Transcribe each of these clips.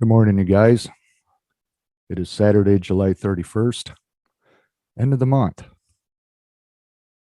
Good morning, you guys. It is Saturday, July 31st, end of the month.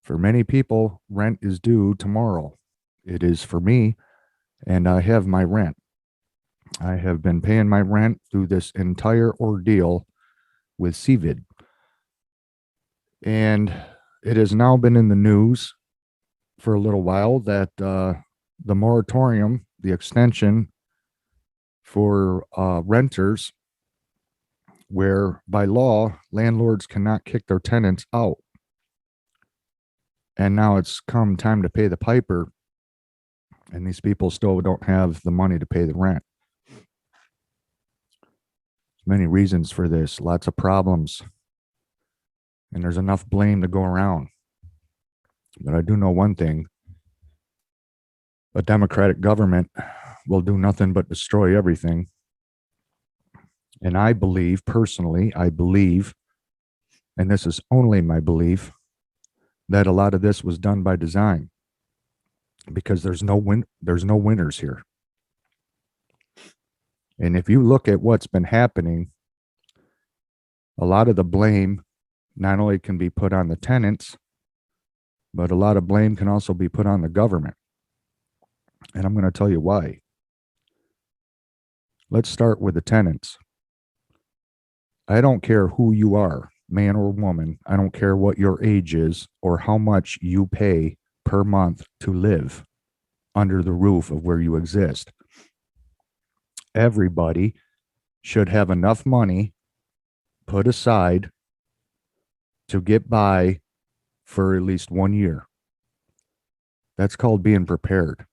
For many people, rent is due tomorrow. It is for me, and I have my rent. I have been paying my rent through this entire ordeal with CVID. And it has now been in the news for a little while that the moratorium, the extension for renters, where by law, landlords cannot kick their tenants out. And now it's come time to pay the piper, and these people still don't have the money to pay the rent. There's many reasons for this, lots of problems, and there's enough blame to go around. But I do know one thing: a democratic government will do nothing but destroy everything. And I believe, personally, and this is only my belief, that a lot of this was done by design, because there's no winners here. And if you look at what's been happening, a lot of the blame not only can be put on the tenants, but a lot of blame can also be put on the government. And I'm going to tell you why. Let's start with the tenants. I don't care who you are, man or woman. I don't care what your age is or how much you pay per month to live under the roof of where you exist. Everybody should have enough money put aside to get by for at least 1 year. That's called being prepared.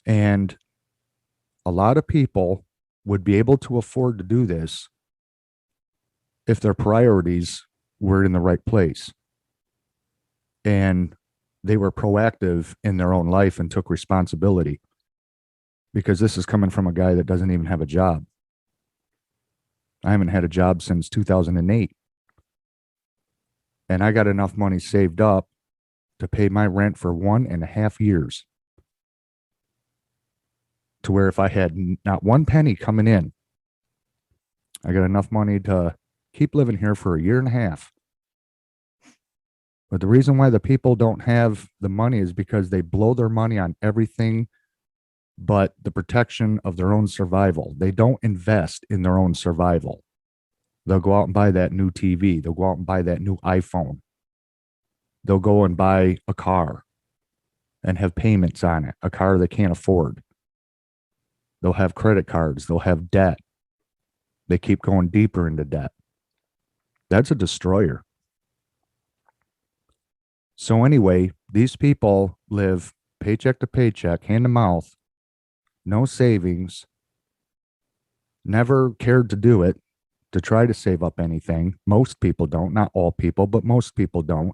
And a lot of people would be able to afford to do this if their priorities were in the right place and they were proactive in their own life and took responsibility. Because this is coming from a guy that doesn't even have a job. I haven't had a job since 2008. And I got enough money saved up to pay my rent for 1.5 years. To where if I had not one penny coming in, I got enough money to keep living here for 1.5 years. But the reason why the people don't have the money is because they blow their money on everything but the protection of their own survival. They don't invest in their own survival. They'll go out and buy that new TV. They'll go out and buy that new iPhone. They'll go and buy a car and have payments on it, a car they can't afford. They'll have credit cards. They'll have debt. They keep going deeper into debt. That's a destroyer. So anyway, these people live paycheck to paycheck, hand to mouth, no savings, never cared to do it, to try to save up anything. Most people don't, not all people, but most people don't.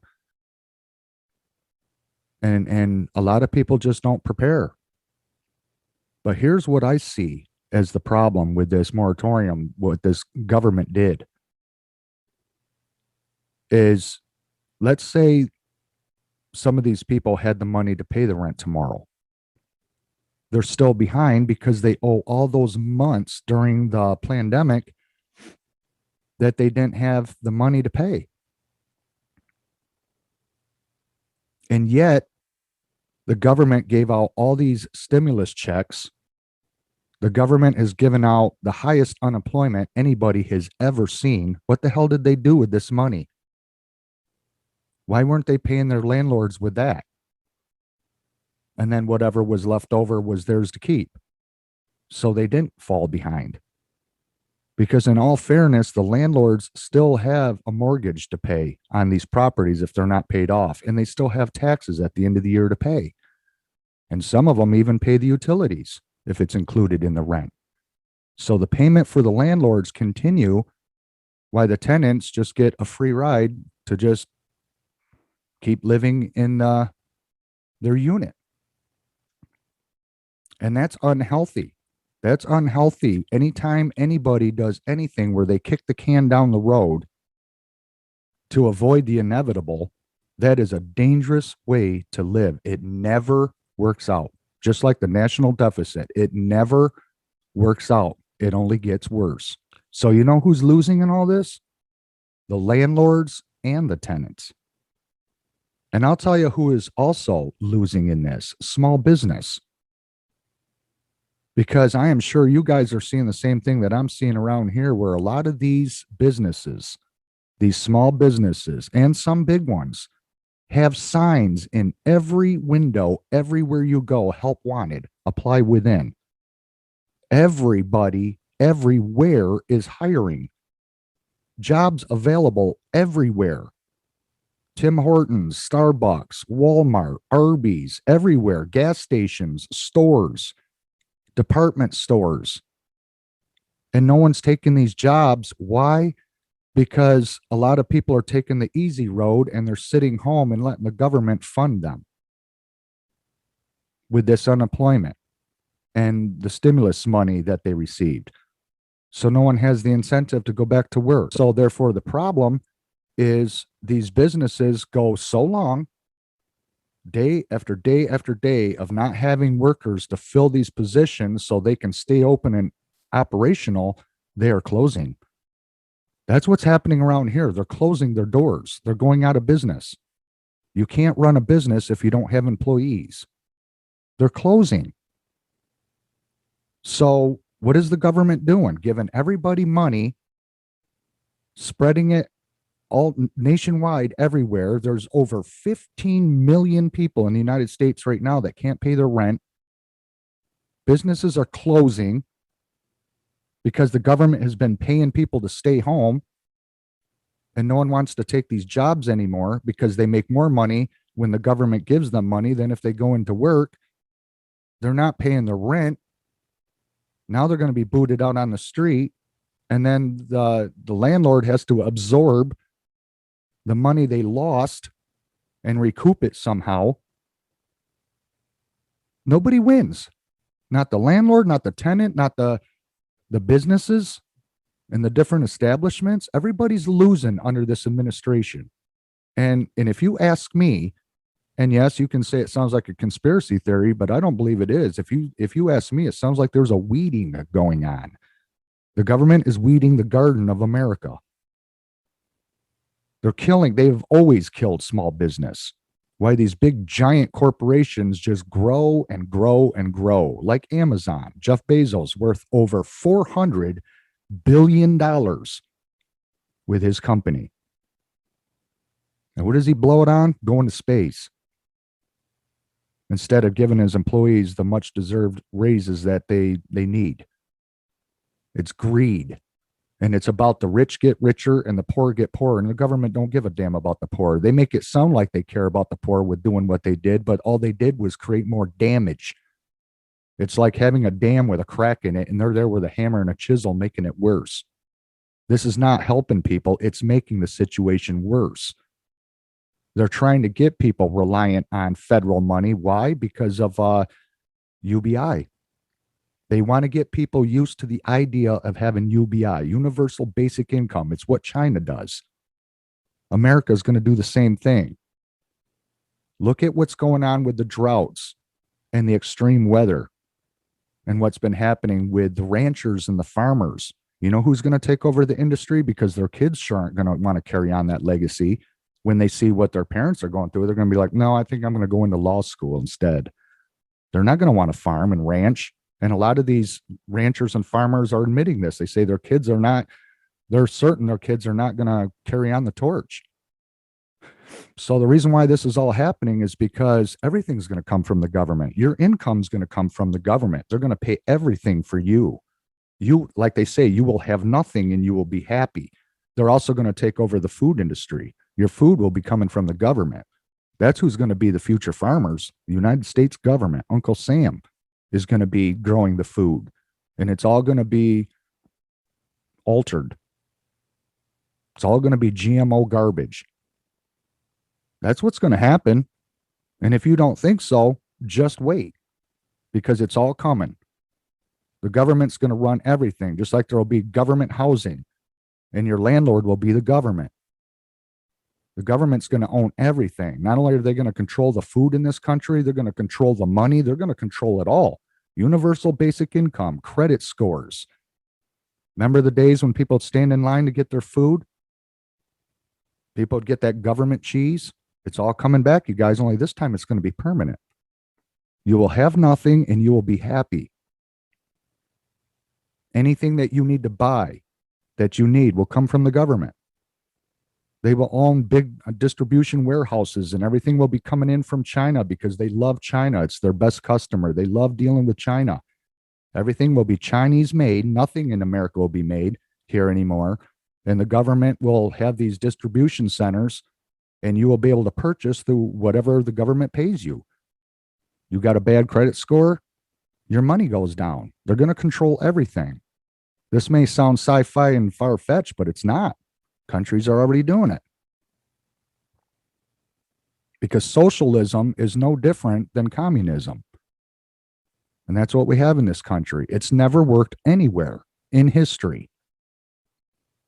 And a lot of people just don't prepare. But here's what I see as the problem with this moratorium, what this government did, is, let's say some of these people had the money to pay the rent tomorrow. They're still behind because they owe all those months during the pandemic that they didn't have the money to pay. And yet, the government gave out all these stimulus checks. The government has given out the highest unemployment anybody has ever seen. What the hell did they do with this money? Why weren't they paying their landlords with that? And then whatever was left over was theirs to keep. So they didn't fall behind. Because in all fairness, the landlords still have a mortgage to pay on these properties if they're not paid off. And they still have taxes at the end of the year to pay. And some of them even pay the utilities if it's included in the rent. So the payment for the landlords continue while the tenants just get a free ride to just keep living in their unit. And that's unhealthy. That's unhealthy. Anytime anybody does anything where they kick the can down the road to avoid the inevitable, that is a dangerous way to live. It never works out. Just like the national deficit, it never works out. It only gets worse. So you know who's losing in all this? The landlords and the tenants. And I'll tell you who is also losing in this: small business. Because I am sure you guys are seeing the same thing that I'm seeing around here, where a lot of these businesses, these small businesses, and some big ones, have signs in every window, everywhere you go: help wanted, apply within. Everybody, everywhere is hiring. Jobs available everywhere. Tim Hortons, Starbucks, Walmart, Arby's, everywhere, gas stations, stores, department stores. And no one's taking these jobs. Why? Because a lot of people are taking the easy road and they're sitting home and letting the government fund them with this unemployment and the stimulus money that they received. So no one has the incentive to go back to work. So therefore, the problem is these businesses go so long, day after day after day, of not having workers to fill these positions so they can stay open and operational. They are closing. That's what's happening around here. They're closing their doors. They're going out of business. You can't run a business if you don't have employees. They're closing. So what is the government doing? Giving everybody money, spreading it all nationwide, everywhere. There's over 15 million people in the United States right now that can't pay their rent. Businesses are closing because the government has been paying people to stay home, and no one wants to take these jobs anymore because they make more money when the government gives them money than if they go into work. They're not paying their rent. Now they're going to be booted out on the street, and then the landlord has to absorb the money they lost and recoup it somehow. Nobody wins. Not the landlord, not the tenant, not the businesses and the different establishments. Everybody's losing under this administration. And if you ask me, and yes, you can say it sounds like a conspiracy theory, but I don't believe it is. If you ask me, it sounds like there's a weeding going on. The government is weeding the garden of America. They've always killed small business. Why these big giant corporations just grow and grow and grow, like Amazon. Jeff Bezos worth over $400 billion with his company. And what does he blow it on? Going to space, instead of giving his employees the much deserved raises that they need. It's greed. And it's about the rich get richer and the poor get poorer. And the government don't give a damn about the poor. They make it sound like they care about the poor with doing what they did, but all they did was create more damage. It's like having a dam with a crack in it, and they're there with a hammer and a chisel making it worse. This is not helping people. It's making the situation worse. They're trying to get people reliant on federal money. Why? Because of UBI. They want to get people used to the idea of having UBI, universal basic income. It's what China does. America is going to do the same thing. Look at what's going on with the droughts and the extreme weather and what's been happening with the ranchers and the farmers. You know who's going to take over the industry? Because their kids sure aren't going to want to carry on that legacy. When they see what their parents are going through, they're going to be like, no, I think I'm going to go into law school instead. They're not going to want to farm and ranch. And a lot of these ranchers and farmers are admitting this. They say they're certain their kids are not going to carry on the torch. So the reason why this is all happening is because everything's going to come from the government. Your income's going to come from the government. They're going to pay everything for you. You, like they say, you will have nothing and you will be happy. They're also going to take over the food industry. Your food will be coming from the government. That's who's going to be the future farmers. The United States government. Uncle Sam is going to be growing the food, and it's all going to be altered. It's all going to be GMO garbage. That's what's going to happen. And if you don't think so, just wait, because it's all coming. The government's going to run everything, just like there will be government housing, and your landlord will be the government. The government's going to own everything. Not only are they going to control the food in this country, they're going to control the money. They're going to control it all. Universal basic income, credit scores. Remember the days when people would stand in line to get their food? People would get that government cheese. It's all coming back, you guys, only this time it's going to be permanent. You will have nothing and you will be happy. Anything that you need to buy that you need will come from the government. They will own big distribution warehouses and everything will be coming in from China because they love China. It's their best customer. They love dealing with China. Everything will be Chinese made. Nothing in America will be made here anymore. And the government will have these distribution centers and you will be able to purchase through whatever the government pays you. You got a bad credit score, your money goes down. They're going to control everything. This may sound sci-fi and far-fetched, but it's not. Countries are already doing it. Because socialism is no different than communism. And that's what we have in this country. It's never worked anywhere in history.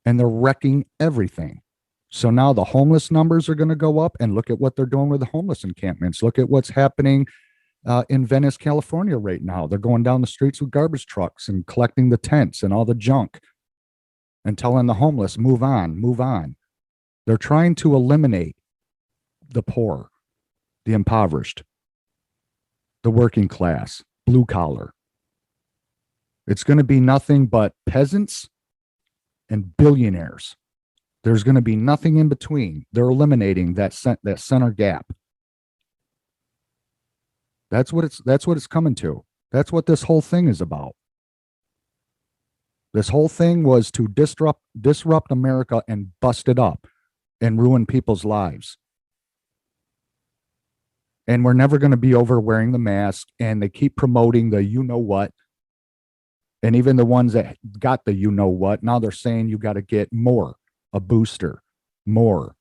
And they're wrecking everything. So now the homeless numbers are going to go up, and look at what they're doing with the homeless encampments. Look at what's happening in Venice, California right now. They're going down the streets with garbage trucks and collecting the tents and all the junk and telling the homeless, move on, move on. They're trying to eliminate the poor, the impoverished, the working class, blue collar. It's going to be nothing but peasants and billionaires. There's going to be nothing in between. They're eliminating that center gap. That's what it's coming to. That's what this whole thing is about. This whole thing was to disrupt America and bust it up and ruin people's lives. And we're never going to be over wearing the mask, and they keep promoting the you know what. And even the ones that got the you know what, now they're saying you got to get more, a booster, more.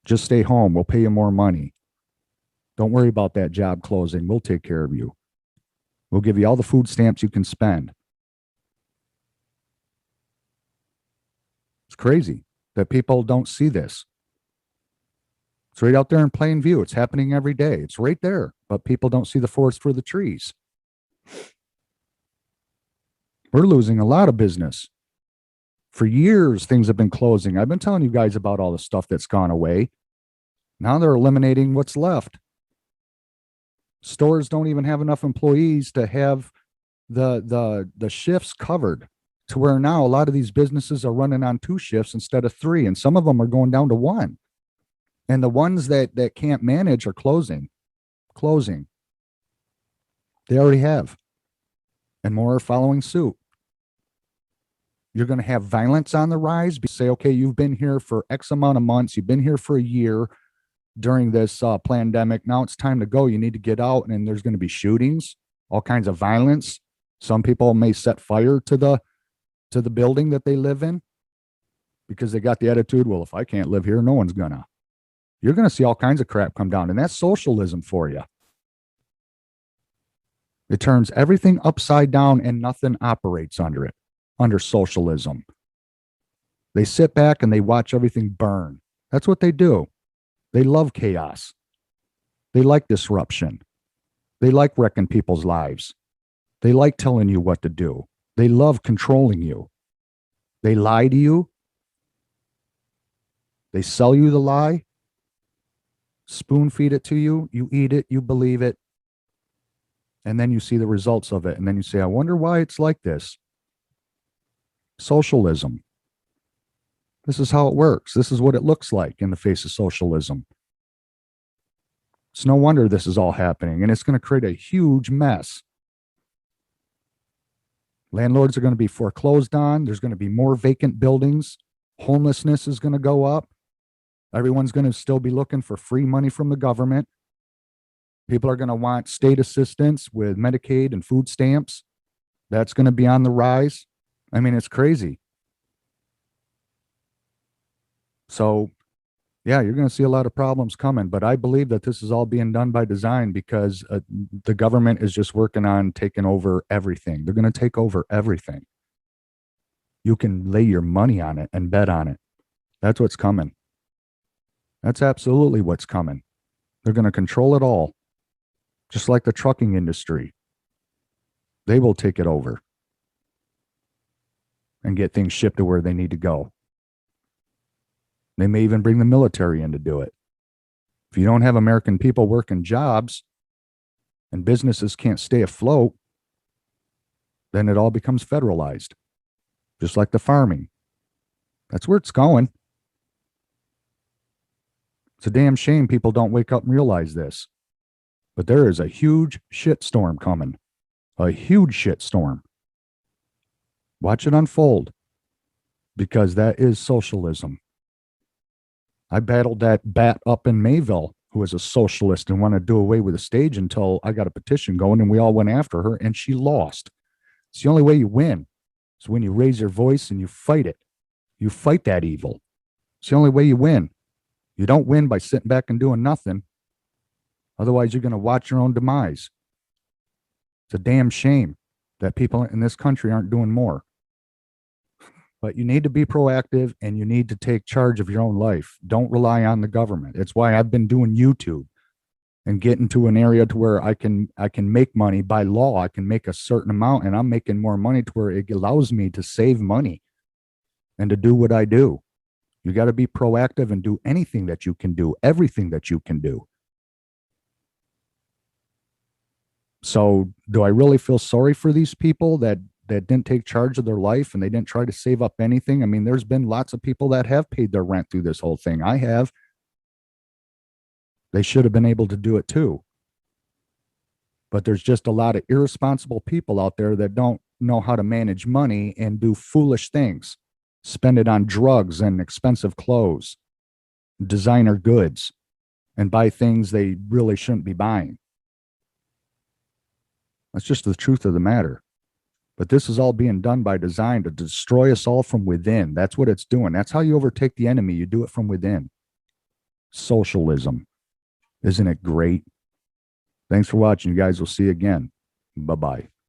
Just stay home. We'll pay you more money. Don't worry about that job closing. We'll take care of you. We'll give you all the food stamps you can spend. It's crazy that people don't see this. It's right out there in plain view. It's happening every day. It's right there, but people don't see the forest for the trees. We're losing a lot of business. For years, things have been closing. I've been telling you guys about all the stuff that's gone away. Now they're eliminating what's left. Stores don't even have enough employees to have the shifts covered, to where now a lot of these businesses are running on 2 shifts instead of 3, and some of them are going down to 1. And the ones that can't manage are closing. They already have. And more are following suit. You're going to have violence on the rise. Say, okay, you've been here for X amount of months. You've been here for a year during this pandemic. Now it's time to go. You need to get out, and there's going to be shootings, all kinds of violence. Some people may set fire to the building that they live in because they got the attitude, well, if I can't live here, no one's gonna. You're going to see all kinds of crap come down, and that's socialism for you. It turns everything upside down and nothing operates under it, under socialism. They sit back and they watch everything burn. That's what they do. They love chaos. They like disruption. They like wrecking people's lives. They like telling you what to do. They love controlling you. They lie to you. They sell you the lie. Spoon feed it to you. You eat it. You believe it. And then you see the results of it. And then you say, I wonder why it's like this. Socialism. This is how it works. This is what it looks like in the face of socialism. It's no wonder this is all happening, and it's going to create a huge mess. Landlords are going to be foreclosed on. There's going to be more vacant buildings. Homelessness is going to go up. Everyone's going to still be looking for free money from the government. People are going to want state assistance with Medicaid and food stamps. That's going to be on the rise. I mean, it's crazy. So, yeah, you're going to see a lot of problems coming, but I believe that this is all being done by design because the government is just working on taking over everything. They're going to take over everything. You can lay your money on it and bet on it. That's what's coming. That's absolutely what's coming. They're going to control it all. just like the trucking industry. They will take it over and get things shipped to where they need to go. They may even bring the military in to do it. If you don't have American people working jobs and businesses can't stay afloat, then it all becomes federalized, just like the farming. That's where it's going. It's a damn shame people don't wake up and realize this. But there is a huge shitstorm coming. A huge shitstorm. Watch it unfold, because that is socialism. I battled that bat up in Mayville who was a socialist and wanted to do away with the stage until I got a petition going and we all went after her and she lost. It's the only way you win. It's when you raise your voice and you fight it. You fight that evil. It's the only way you win. You don't win by sitting back and doing nothing. Otherwise, you're going to watch your own demise. It's a damn shame that people in this country aren't doing more. But you need to be proactive and you need to take charge of your own life. Don't rely on the government. It's why I've been doing YouTube and getting to an area to where I can make money by law. I can make a certain amount and I'm making more money to where it allows me to save money and to do what I do. You got to be proactive and do anything that you can do, everything that you can do. So do I really feel sorry for these people that didn't take charge of their life and they didn't try to save up anything? I mean, there's been lots of people that have paid their rent through this whole thing. I have. They should have been able to do it too. But there's just a lot of irresponsible people out there that don't know how to manage money and do foolish things. Spend it on drugs and expensive clothes, designer goods, and buy things they really shouldn't be buying. That's just the truth of the matter. But this is all being done by design to destroy us all from within. That's what it's doing. That's how you overtake the enemy. You do it from within. Socialism. Isn't it great? Thanks for watching. You guys will see you again. Bye-bye.